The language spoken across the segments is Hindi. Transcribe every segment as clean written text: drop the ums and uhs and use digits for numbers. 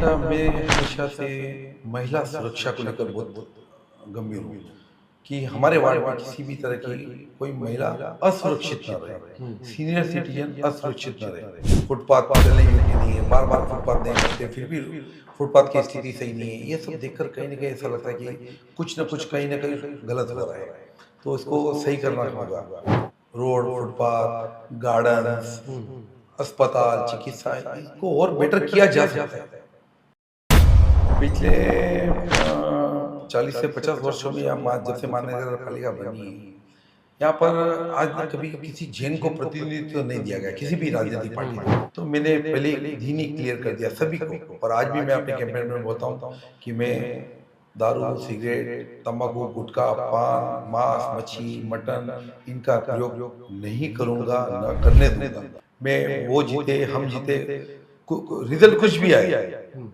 एजेंडा मैं हमेशा से महिला सुरक्षा को लेकर बहुत गंभीर हूँ कि हमारे वार्ड में किसी भी तरह की कोई महिला असुरक्षित न रहे, सीनियर सिटीजन असुरक्षित न रहे। फुटपाथ पर चलने योग्य नहीं है, बार बार फुटपाथ नहीं बनते, फिर भी फुटपाथ की स्थिति सही नहीं है। ये सब देखकर कहीं ना कहीं ऐसा लगता है कि कुछ न कुछ कहीं ना कहीं गलत हो रहा है, तो इसको सही करना होगा। रोड, फुटपाथ, गार्डन्स, अस्पताल, चिकित्सा, इसको और बेटर किया जा सकता है। पिछले 40 से 50 वर्षों में जब से महानगर पालिका बनी है, यहाँ पर आज तक कभी किसी जैन को प्रतिनिधित्व नहीं दिया गया किसी भी राजनीतिक पार्टी को। तो मैंने पहले एक दिन ही क्लियर कर दिया सभी को, और आज भी मैं अपने कैंपेन में बोलता हूँ कि मैं दारू, सिगरेट, तंबाकू, गुटखा, पान, मांस, मच्छी, मटन, इनका प्रयोग नहीं करूंगा, न करने दूंगा। मैं वो जीते, हम जीते, रिजल्ट कुछ भी आए,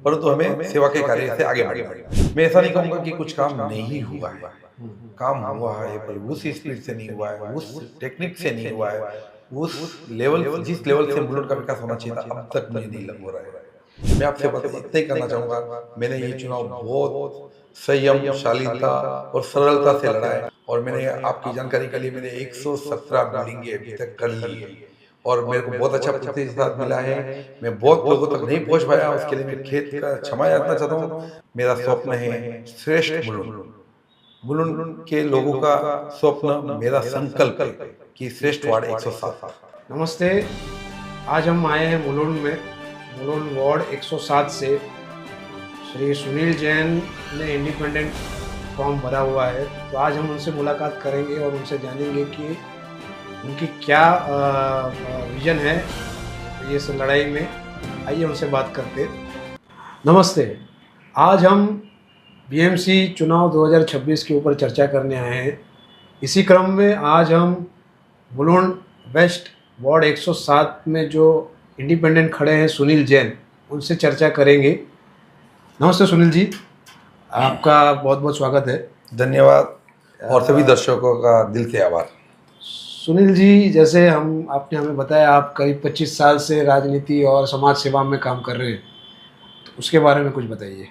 परंतु हमें सेवा के कार्य से आगे बढ़ना है। मैं ऐसा नहीं कहूंगा कि कुछ काम नहीं हुआ है, काम हुआ है, पर उस स्पीड से नहीं हुआ है, उस टेक्निक से नहीं हुआ है, उस लेवल, जिस लेवल से मुलुंड का विकास होना चाहिए था, अब तक मुझे नहीं लग हो रहा है। मैं आपसे बस इतना ही करना चाहूंगा, मैंने ये चुनाव बहुत संयम, शालीनता और सरलता से लड़ा है, और मैंने आपकी जानकारी के लिए मैंने 117 बिल्डिंगें अभी तक कर ली है, और मेरे को बहुत अच्छा प्रतिसाद मिला है। मैं बहुत लोगों तक नहीं पहुंच पाया, उसके लिए मैं खेत का क्षमा याचना चाहता हूँ। मेरा स्वप्न है श्रेष्ठ मुलुंड, मुलुंड के लोगों का स्वप्न, मेरा संकल्प है कि श्रेष्ठ वार्ड 107। नमस्ते, आज हम आए हैं मुलुंड में, मुलुंड वार्ड 107 से। श्री सुनील जैन ने इंडिपेंडेंट फॉर्म भरा हुआ है, तो आज हम उनसे मुलाकात करेंगे और उनसे जानेंगे कि उनकी क्या विजन है इस लड़ाई में। आइए उनसे बात करते। नमस्ते, आज हम बीएमसी चुनाव 2026 के ऊपर चर्चा करने आए हैं। इसी क्रम में आज हम मुलुंड वेस्ट वार्ड 107 में जो इंडिपेंडेंट खड़े हैं सुनील जैन, उनसे चर्चा करेंगे। नमस्ते सुनील जी, आपका बहुत बहुत स्वागत है। धन्यवाद, और सभी दर्शकों का दिल से आभार। सुनील जी, जैसे आपने हमें बताया आप करीब 25 साल से राजनीति और समाज सेवा में काम कर रहे हैं, तो उसके बारे में कुछ बताइए।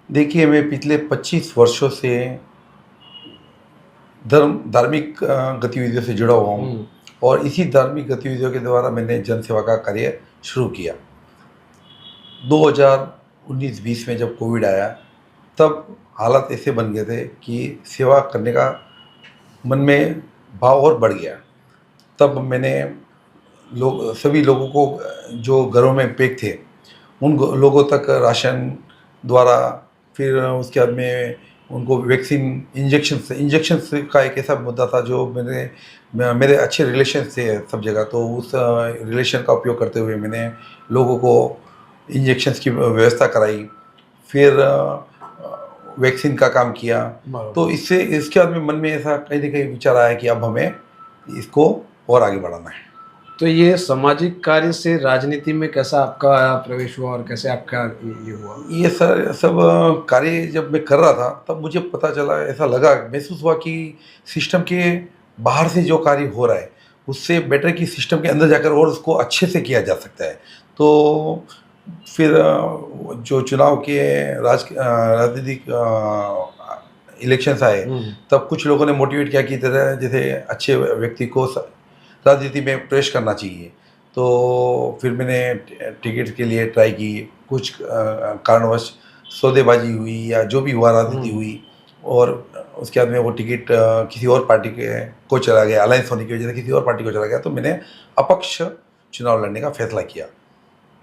देखिए, मैं पिछले 25 वर्षों से धार्मिक गतिविधियों से जुड़ा हुआ हूँ, और इसी धार्मिक गतिविधियों के द्वारा मैंने जनसेवा का कार्य शुरू किया। 2019-20 में जब कोविड आया, तब हालात ऐसे बन गए थे कि सेवा करने का मन में भाव और बढ़ गया। तब मैंने सभी लोगों को जो घरों में पैक थे, उन लोगों तक राशन द्वारा, फिर उसके बाद में उनको वैक्सीन, इंजेक्शन का एक ऐसा मुद्दा था जो मेरे अच्छे रिलेशन थे सब जगह, तो उस रिलेशन का उपयोग करते हुए मैंने लोगों को इंजेक्शन्स की व्यवस्था कराई, फिर वैक्सीन का काम किया। तो इसके बाद में मन में ऐसा कहीं ना कहीं विचार आया कि अब हमें इसको और आगे बढ़ाना है। तो ये सामाजिक कार्य से राजनीति में कैसा आपका प्रवेश हुआ और कैसे आपका ये हुआ? ये सब कार्य जब मैं कर रहा था, तब मुझे पता चला, ऐसा लगा, महसूस हुआ कि सिस्टम के बाहर से जो कार्य हो रहा है, उससे बेटर कि सिस्टम के अंदर जाकर और उसको अच्छे से किया जा सकता है। तो फिर जो चुनाव के राजनीतिक इलेक्शंस आए, तब कुछ लोगों ने मोटिवेट किया कि तरह जैसे अच्छे व्यक्ति को राजनीति में प्रवेश करना चाहिए। तो फिर मैंने टिकट के लिए ट्राई की, कुछ कारणवश सौदेबाजी हुई या जो भी हुआ, राजनीति हुई, और उसके बाद में वो टिकट किसी और पार्टी को चला गया, अलायंस होने की वजह से किसी और पार्टी को चला गया, तो मैंने अपक्ष चुनाव लड़ने का फैसला किया।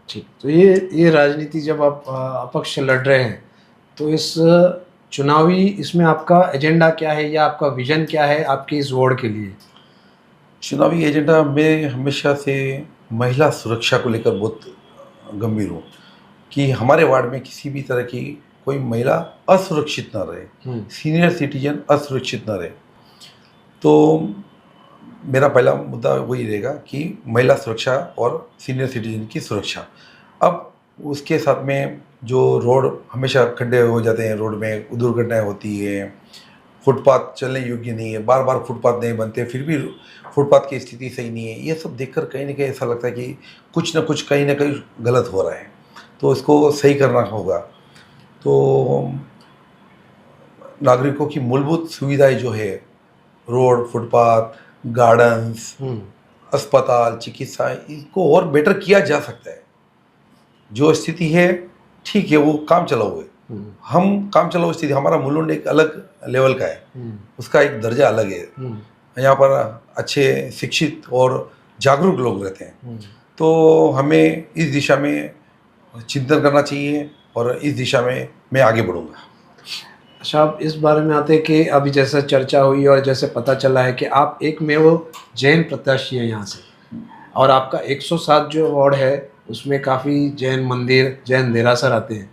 ठीक, तो ये राजनीति जब आप अपक्ष लड़ रहे हैं, तो इस चुनावी इसमें आपका एजेंडा क्या है या आपका विजन क्या है आपके इस वार्ड के लिए? चुनावी एजेंडा मैं हमेशा से महिला सुरक्षा को लेकर बहुत गंभीर हूँ कि हमारे वार्ड में किसी भी तरह की कोई महिला असुरक्षित न रहे, सीनियर सिटीजन असुरक्षित न रहे। तो मेरा पहला मुद्दा वही रहेगा कि महिला सुरक्षा और सीनियर सिटीजन की सुरक्षा। अब उसके साथ में जो रोड हमेशा खड्डे हो जाते हैं, रोड में दुर्घटनाएं होती है, फुटपाथ चलने योग्य नहीं है, बार बार फुटपाथ नहीं बनते, फिर भी फुटपाथ की स्थिति सही नहीं है। ये सब देखकर कहीं ना कहीं ऐसा लगता है कि कुछ ना कुछ कहीं ना कहीं गलत हो रहा है। तो इसको सही करना होगा। तो नागरिकों की मूलभूत सुविधाएं जो है, रोड, फुटपाथ, गार्डन्स, अस्पताल, चिकित्सा, इनको और बेटर किया जा सकता है। जो स्थिति है ठीक है, वो काम चलाओ है। हम काम चलाओ स्थिति, हमारा मुलुंड एक अलग लेवल का है, उसका एक दर्जा अलग है। यहाँ पर अच्छे शिक्षित और जागरूक लोग रहते हैं, तो हमें इस दिशा में चिंतन करना चाहिए और इस दिशा में मैं आगे बढ़ूँगा। अच्छा, आप इस बारे में आते हैं कि अभी जैसे चर्चा हुई और जैसे पता चला है कि आप एकमेव जैन प्रत्याशी हैं यहाँ से, और आपका 107 जो वार्ड है उसमें काफ़ी जैन मंदिर, जैन देरासर आते हैं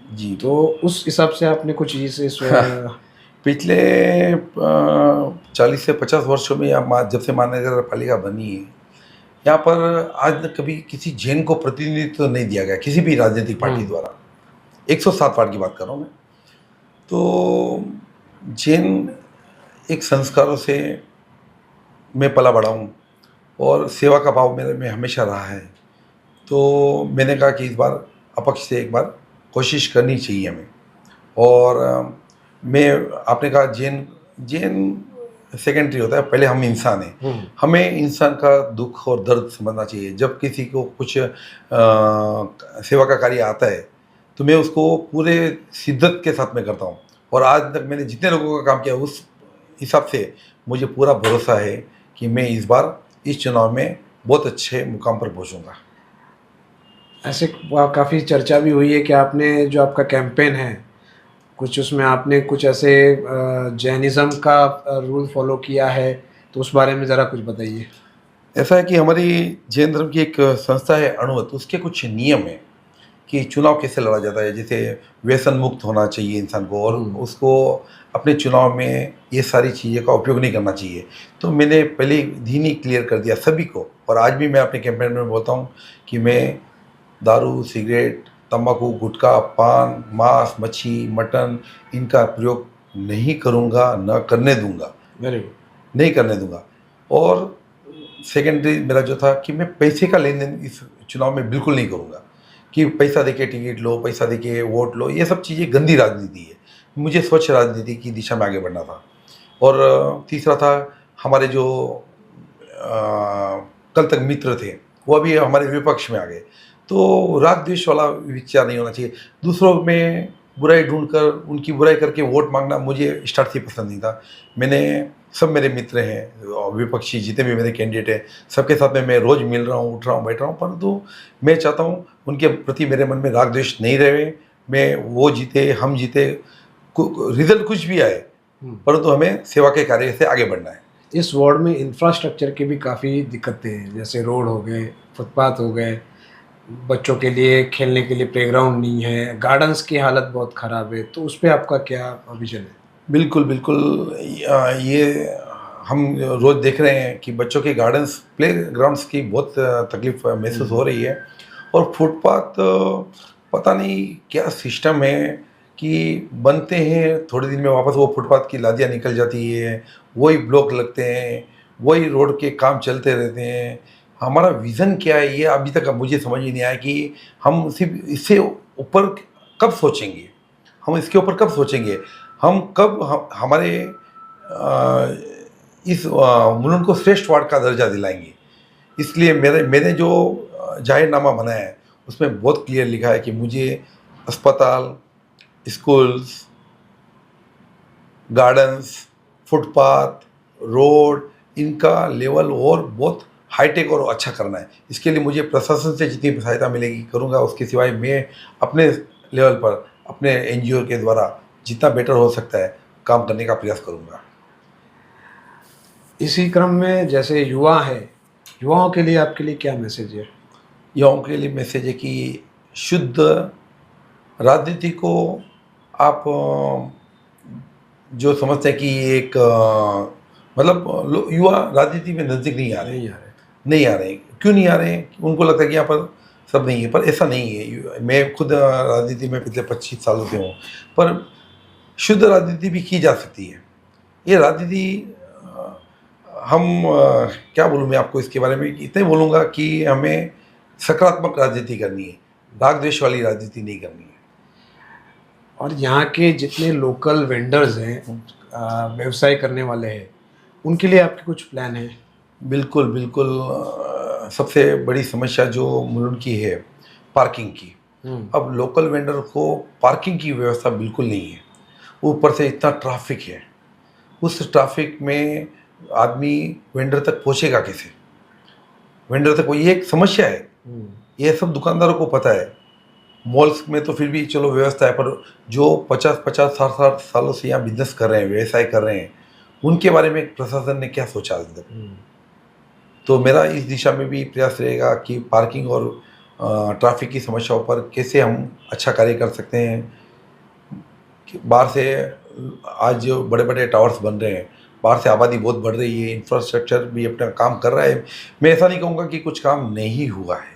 जी, तो उस हिसाब से आपने कुछ चीज़ें पिछले 40 से 50 वर्षों में जब से महानगर पालिका बनी है, यहाँ पर आज तक कभी किसी जैन को प्रतिनिधित्व नहीं दिया गया किसी भी राजनीतिक पार्टी द्वारा। 107 वार्ड की बात कर रहा हूँ मैं। तो जैन एक संस्कारों से मैं पला बड़ा हूँ और सेवा का भाव मेरे में हमेशा रहा है। तो मैंने कहा कि इस बार अपक्ष से एक बार कोशिश करनी चाहिए हमें। और मैं, आपने कहा जैन सेकेंडरी होता है, पहले हम इंसान हैं। हमें इंसान का दुख और दर्द समझना चाहिए। जब किसी को कुछ सेवा का कार्य आता है तो मैं उसको पूरे शिद्दत के साथ में करता हूँ, और आज तक मैंने जितने लोगों का काम किया उस हिसाब से मुझे पूरा भरोसा है कि मैं इस बार इस चुनाव में बहुत अच्छे मुकाम पर पहुँचूँगा। ऐसे काफ़ी चर्चा भी हुई है कि आपने जो आपका कैंपेन है कुछ उसमें आपने कुछ ऐसे जैनिज़्म का रूल फॉलो किया है, तो उस बारे में ज़रा कुछ बताइए। ऐसा है कि हमारी जैन धर्म की एक संस्था है अणुवत, उसके कुछ नियम हैं कि चुनाव कैसे लड़ा जाता है। जैसे व्यसन मुक्त होना चाहिए इंसान को, और उसको अपने चुनाव में ये सारी चीज़ें का उपयोग नहीं करना चाहिए। तो मैंने पहले दिन ही क्लियर कर दिया सभी को, और आज भी मैं अपने कैंपेन में बोलता हूँ कि मैं दारू, सिगरेट, तंबाकू, गुटखा, पान, मांस, मच्छी, मटन, इनका प्रयोग नहीं करूँगा, न करने दूँगा, वेरी गुड। नहीं करने दूँगा। और सेकेंडरी मेरा जो था कि मैं पैसे का लेन देन इस चुनाव में बिल्कुल नहीं करूँगा, कि पैसा देके टिकट लो, पैसा देके वोट लो, ये सब चीज़ें गंदी राजनीति है। मुझे स्वच्छ राजनीति की दिशा में आगे बढ़ना था। और तीसरा था, हमारे जो कल तक मित्र थे वो अभी हमारे विपक्ष में आ गए। तो राग द्वेष वाला विचार नहीं होना चाहिए। दूसरों में बुराई ढूंढकर उनकी बुराई करके वोट मांगना मुझे स्टार्ट से पसंद नहीं था। मैंने, सब मेरे मित्र हैं और विपक्षी जितने भी मेरे कैंडिडेट हैं, सबके साथ में मैं रोज़ मिल रहा हूँ, उठ रहा हूँ, बैठ रहा हूँ, परंतु मैं चाहता हूँ उनके प्रति मेरे मन में राग द्वेष नहीं रहे। मैं, वो जीते, हम जीते, रिजल्ट कुछ भी आए, परंतु हमें सेवा के कार्य से आगे बढ़ना है। इस वार्ड में इंफ्रास्ट्रक्चर की भी काफ़ी दिक्कतें हैं, जैसे रोड हो गए, फुटपाथ हो गए, बच्चों के लिए खेलने के लिए प्लेग्राउंड नहीं है, गार्डन्स की हालत बहुत ख़राब है, तो उस पर आपका क्या विजन है? बिल्कुल बिल्कुल, ये हम रोज़ देख रहे हैं कि बच्चों के गार्डन्स, प्ले ग्राउंड्स की बहुत तकलीफ महसूस हो रही है। और फुटपाथ, पता नहीं क्या सिस्टम है कि बनते हैं, थोड़े दिन में वापस वो फुटपाथ की लादियाँ निकल जाती है, वही ब्लॉक लगते हैं, वही रोड के काम चलते रहते हैं। हमारा विज़न क्या है, ये अभी तक मुझे समझ ही नहीं आया कि हम सिर्फ इससे ऊपर कब सोचेंगे, हम इसके ऊपर कब सोचेंगे, हम कब हमारे इस मुलुंड को श्रेष्ठ वार्ड का दर्जा दिलाएंगे। इसलिए मैंने जो जाहिरनामा बनाया है उसमें बहुत क्लियर लिखा है कि मुझे अस्पताल, स्कूल्स, गार्डन्स, फुटपाथ, रोड, इनका लेवल और बहुत हाईटेक और अच्छा करना है। इसके लिए मुझे प्रशासन से जितनी सहायता मिलेगी करूँगा। उसके सिवाय मैं अपने लेवल पर, अपने एनजीओ के द्वारा जितना बेटर हो सकता है काम करने का प्रयास करूँगा। इसी क्रम में जैसे युवा है, युवाओं के लिए आपके लिए क्या मैसेज है? युवाओं के लिए मैसेज है कि शुद्ध राजनीति को आप जो समझते हैं कि एक मतलब युवा राजनीति में नज़दीक नहीं आ रहे, नहीं आ रहे। क्यों नहीं आ रहे? उनको लगता है कि यहाँ पर सब नहीं है, पर ऐसा नहीं है। मैं खुद राजनीति में पिछले 25 सालों से हूँ, पर शुद्ध राजनीति भी की जा सकती है। ये राजनीति हम क्या बोलूँ मैं आपको इसके बारे में, इतने बोलूँगा कि हमें सकारात्मक राजनीति करनी है। राग द्वेष वाली राजनीति नहीं करनी है। और यहाँ के जितने लोकल वेंडर्स हैं, व्यवसाय करने वाले हैं, उनके लिए आपके कुछ प्लान है? बिल्कुल बिल्कुल। सबसे बड़ी समस्या जो मुलुंड की है, पार्किंग की। अब लोकल वेंडर को पार्किंग की व्यवस्था बिल्कुल नहीं है, ऊपर से इतना ट्रैफिक है। उस ट्रैफिक में आदमी वेंडर तक पहुंचेगा कैसे? वेंडर तक ये एक समस्या है, ये सब दुकानदारों को पता है। मॉल्स में तो फिर भी चलो व्यवस्था है, पर जो 50-50 60 सालों से यहाँ बिजनेस कर रहे हैं, व्यवसाय कर रहे हैं, उनके बारे में प्रशासन ने क्या सोचा आज तक? तो मेरा इस दिशा में भी प्रयास रहेगा कि पार्किंग और ट्रैफिक की समस्याओं पर कैसे हम अच्छा कार्य कर सकते हैं। कि बाहर से आज जो बड़े बड़े टावर्स बन रहे हैं, बाहर से आबादी बहुत बढ़ रही है, इंफ्रास्ट्रक्चर भी अपना काम कर रहा है। मैं ऐसा नहीं कहूँगा कि कुछ काम नहीं हुआ है,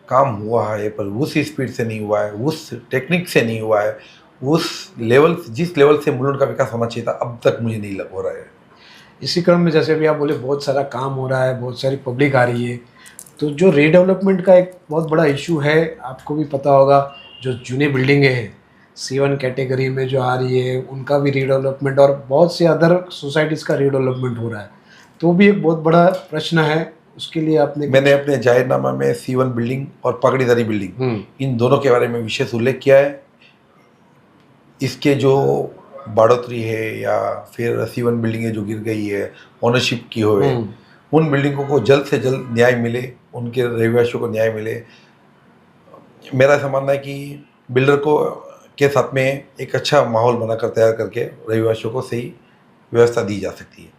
काम हुआ है, पर उस स्पीड से नहीं हुआ है, उस टेक्निक से नहीं हुआ है, उस लेवल, जिस लेवल से मुलुंड का विकास होना चाहिए था, अब तक मुझे नहीं लग हो रहा है। इसी क्रम में जैसे अभी आप बोले बहुत सारा काम हो रहा है, बहुत सारी पब्लिक आ रही है, तो जो रीडेवलपमेंट का एक बहुत बड़ा इशू है, आपको भी पता होगा, जो जूनी बिल्डिंगें हैं C1 कैटेगरी में जो आ रही है, उनका भी रीडेवलपमेंट और बहुत से अदर सोसाइटीज़ का रीडेवलपमेंट हो रहा है, तो भी एक बहुत बड़ा प्रश्न है। उसके लिए मैंने अपने जाहिरनामा में C1 बिल्डिंग और पगड़ीदारी बिल्डिंग, इन दोनों के बारे में विशेष उल्लेख किया है। इसके जो बढ़ोतरी है या फिर C1 बिल्डिंगें जो गिर गई है, ओनरशिप की हो, उन बिल्डिंगों को जल्द से जल्द न्याय मिले, उनके रहवासियों को न्याय मिले। मेरा ऐसा मानना है कि बिल्डर को के साथ में एक अच्छा माहौल बनाकर तैयार करके रहवासियों को सही व्यवस्था दी जा सकती है।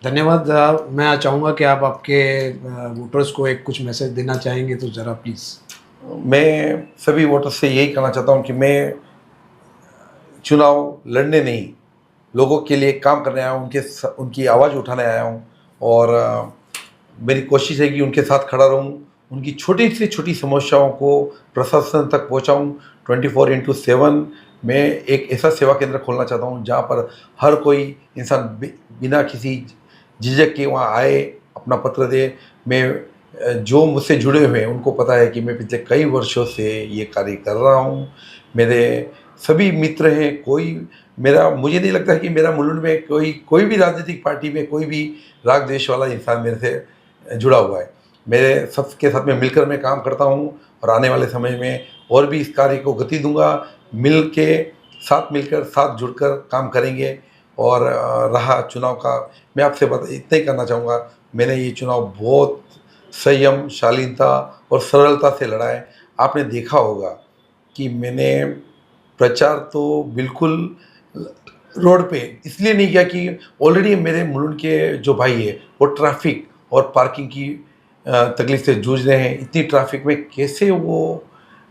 धन्यवाद। मैं चाहूँगा कि आप आपके वोटर्स को एक कुछ मैसेज देना चाहेंगे तो ज़रा प्लीज़। मैं सभी वोटर्स से यही कहना चाहता हूँ कि मैं चुनाव लड़ने नहीं, लोगों के लिए काम करने आया हूँ, उनकी आवाज़ उठाने आया हूँ, और मेरी कोशिश है कि उनके साथ खड़ा रहूँ, उनकी छोटी से छोटी समस्याओं को प्रशासन तक पहुँचाऊँ। 24/7 मैं एक ऐसा सेवा केंद्र खोलना चाहता हूँ जहाँ पर हर कोई इंसान बिना किसी झिझक के वहाँ आए, अपना पत्र दे। मैं जो मुझसे जुड़े हुए हैं उनको पता है कि मैं पिछले कई वर्षों से ये कार्य कर रहा हूँ। मेरे सभी मित्र हैं, मुझे नहीं लगता है कि मेरा मुलुंड में कोई भी राजनीतिक पार्टी में कोई भी राग द्वेष वाला इंसान मेरे से जुड़ा हुआ है। मेरे सबके साथ में मिलकर मैं काम करता हूँ, और आने वाले समय में और भी इस कार्य को गति दूंगा। मिलकर साथ जुड़कर काम करेंगे। और रहा चुनाव का, मैं आपसे इतना ही करना चाहूँगा, मैंने ये चुनाव बहुत संयम, शालीनता और सरलता से लड़ा है। आपने देखा होगा कि मैंने प्रचार तो बिल्कुल रोड पे इसलिए नहीं किया कि ऑलरेडी मेरे मुलुंड के जो भाई है वो ट्रैफिक और पार्किंग की तकलीफ से जूझ रहे हैं। इतनी ट्रैफिक में कैसे वो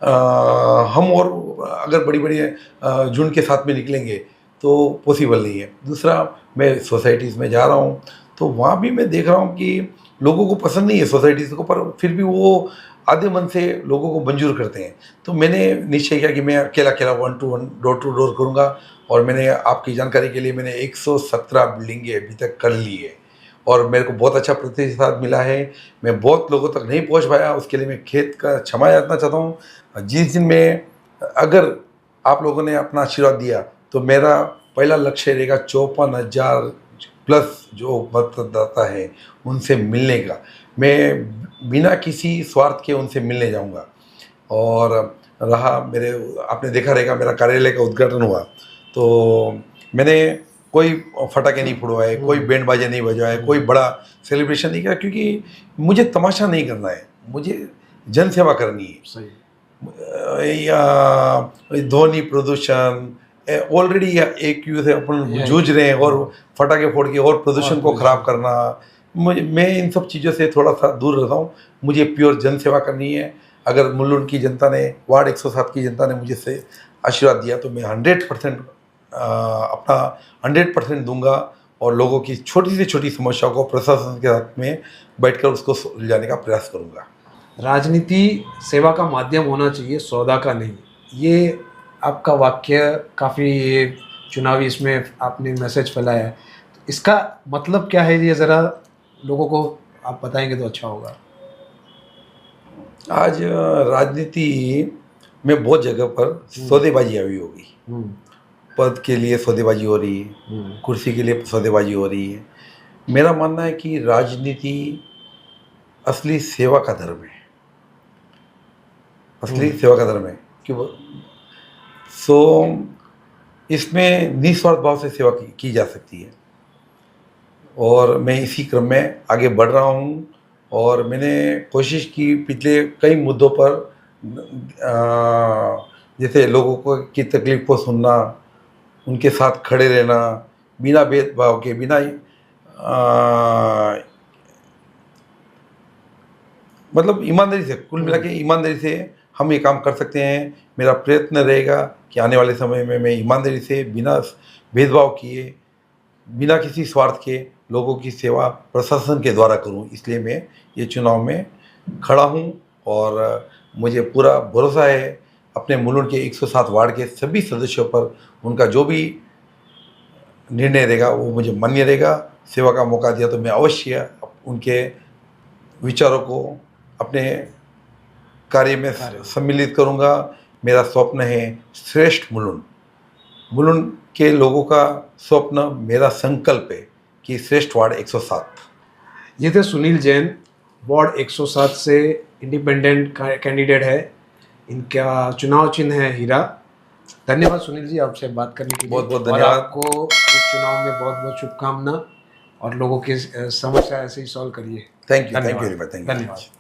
हम और अगर बड़ी बड़ी झुंड के साथ में निकलेंगे तो पॉसिबल नहीं है। दूसरा, मैं सोसाइटीज़ में जा रहा हूँ तो वहाँ भी मैं देख रहा हूँ कि लोगों को पसंद नहीं है सोसाइटीज़ को, पर फिर भी वो आधे मन से लोगों को मंजूर करते हैं। तो मैंने निश्चय किया कि मैं अकेला 1 to 1 डोर टू डोर करूँगा। और मैंने आपकी जानकारी के लिए मैंने 117 बिल्डिंगें अभी तक कर ली है, और मेरे को बहुत अच्छा प्रतिसाद मिला है। मैं बहुत लोगों तक नहीं पहुंच पाया, उसके लिए मैं खेत का क्षमा याचना चाहता हूं। जिस दिन में अगर आप लोगों ने अपना आशीर्वाद दिया तो मेरा पहला लक्ष्य रहेगा 54,000 प्लस जो मतदाता है उनसे मिलने का। मैं बिना किसी स्वार्थ के उनसे मिलने जाऊंगा। और रहा मेरे, आपने देखा रहेगा मेरा कार्यालय का उद्घाटन हुआ तो मैंने कोई फटाके नहीं फोड़वाए, कोई बैंड बाजे नहीं बजवाए, कोई बड़ा सेलिब्रेशन नहीं किया, क्योंकि मुझे तमाशा नहीं करना है, मुझे जन सेवा करनी है। सही। या ध्वनि प्रदूषण ऑलरेडी एक यूँ से अपन जूझ रहे हैं, और फटाके फोड़ के और प्रदूषण को खराब करना, मैं इन सब चीज़ों से थोड़ा सा दूर रहता हूँ। मुझे प्योर जन सेवा करनी है। अगर मुलुंड की जनता ने, वार्ड 107 की जनता ने मुझे से आशीर्वाद दिया तो मैं 100% अपना 100% दूंगा, और लोगों की छोटी से छोटी समस्याओं को प्रशासन के साथ में बैठकर उसको सुलझाने का प्रयास करूंगा। राजनीति सेवा का माध्यम होना चाहिए, सौदा का नहीं। ये आपका वाक्य काफ़ी चुनावी, इसमें आपने मैसेज फैलाया है, तो इसका मतलब क्या है, ये ज़रा लोगों को आप बताएंगे तो अच्छा होगा। आज राजनीति में बहुत जगह पर सौदेबाजी हुई होगी। पद के लिए सौदेबाजी हो रही है, कुर्सी के लिए सौदेबाजी हो रही है। मेरा मानना है कि राजनीति असली सेवा का धर्म है, असली सेवा का धर्म है। क्यों? इसमें निस्वार्थ भाव से सेवा की जा सकती है और मैं इसी क्रम में आगे बढ़ रहा हूँ। और मैंने कोशिश की पिछले कई मुद्दों पर, जैसे लोगों की तकलीफ को सुनना, उनके साथ खड़े रहना, बिना भेदभाव के, बिना मतलब ईमानदारी से, कुल मिला के ईमानदारी से हम ये काम कर सकते हैं। मेरा प्रयत्न रहेगा कि आने वाले समय में मैं ईमानदारी से, बिना भेदभाव किए, बिना किसी स्वार्थ के लोगों की सेवा प्रशासन के द्वारा करूं। इसलिए मैं ये चुनाव में खड़ा हूं और मुझे पूरा भरोसा है अपने मुलुंड के 107 वार्ड के सभी सदस्यों पर। उनका जो भी निर्णय रहेगा वो मुझे मान्य रहेगा। सेवा का मौका दिया तो मैं अवश्य उनके विचारों को अपने कार्य में सम्मिलित करूंगा। मेरा स्वप्न है श्रेष्ठ मुलुंड। मुलुंड के लोगों का स्वप्न, मेरा संकल्प है कि श्रेष्ठ वार्ड 107। ये थे सुनील जैन, वार्ड 107 से इंडिपेंडेंट कैंडिडेट है। इनका चुनाव चिन्ह है हीरा। धन्यवाद सुनील जी, आपसे बात करने के लिए बहुत बहुत धन्यवाद। आपको इस चुनाव में बहुत बहुत शुभकामना और लोगों की समस्या ऐसे ही सॉल्व करिए। Thank you very much. धन्यवाद।